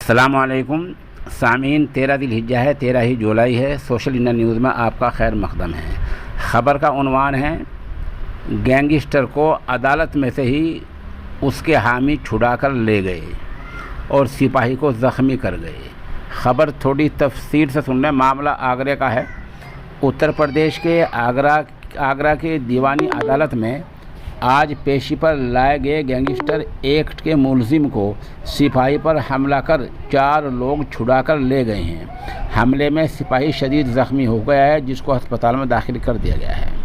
अस्सलामुअलैकुम सामीन, 13 ज़िलहिज्जा है, 13 ही जुलाई है। सोशल इंडिया न्यूज़ में आपका खैर मकदम है। ख़बर का उन्वान है, गैंगस्टर को अदालत में से ही उसके हामी छुड़ाकर ले गए और सिपाही को ज़ख्मी कर गए। ख़बर थोड़ी तफसील से सुन लें। मामला आगरा का है। उत्तर प्रदेश के आगरा के दीवानी अदालत में आज पेशी पर लाए गए गैंगस्टर एक्ट के मुलजिम को सिपाही पर हमला कर 4 लोग छुड़ाकर ले गए हैं। हमले में सिपाही शदीद ज़ख्मी हो गया है, जिसको अस्पताल में दाखिल कर दिया गया है।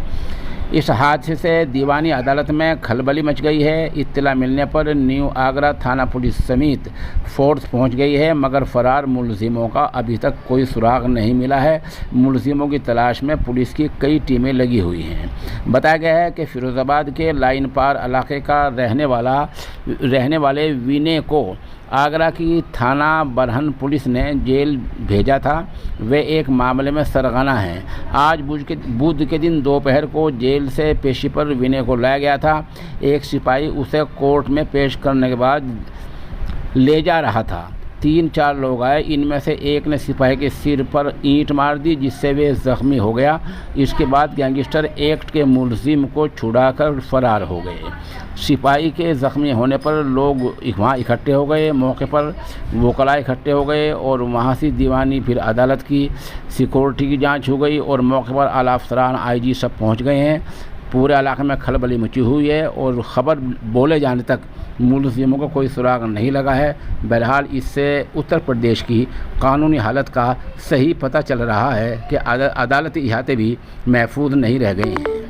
इस हादसे से दीवानी अदालत में खलबली मच गई है। इत्तला मिलने पर न्यू आगरा थाना पुलिस समेत फोर्स पहुंच गई है, मगर फरार मुलजिमों का अभी तक कोई सुराग नहीं मिला है। मुलजिमों की तलाश में पुलिस की कई टीमें लगी हुई हैं। बताया गया है कि फिरोज़ाबाद के लाइन पार इलाके का रहने वाले विनय को आगरा की थाना बरहन पुलिस ने जेल भेजा था। वे एक मामले में सरगना हैं। आज बुध के दिन दोपहर को जेल से पेशी पर विनय को लाया गया था। एक सिपाही उसे कोर्ट में पेश करने के बाद ले जा रहा था। 3-4 लोग आए। इनमें से एक ने सिपाही के सिर पर ईंट मार दी, जिससे वे ज़ख्मी हो गया। इसके बाद गैंगस्टर एक्ट के मुलजिम को छुड़ाकर फरार हो गए। सिपाही के ज़ख्मी होने पर लोग वहाँ इकट्ठे हो गए। मौके पर वकला इकट्ठे हो गए और वहाँ से दीवानी फिर अदालत की सिक्योरिटी की जांच हो गई और मौके पर आला अफसरान IG सब पहुँच गए हैं। पूरे इलाके में खलबली मची हुई है और ख़बर बोले जाने तक मुलजिमों को कोई सुराग नहीं लगा है। बहरहाल इससे उत्तर प्रदेश की कानूनी हालत का सही पता चल रहा है कि अदालती इहाते भी महफूज नहीं रह गए हैं।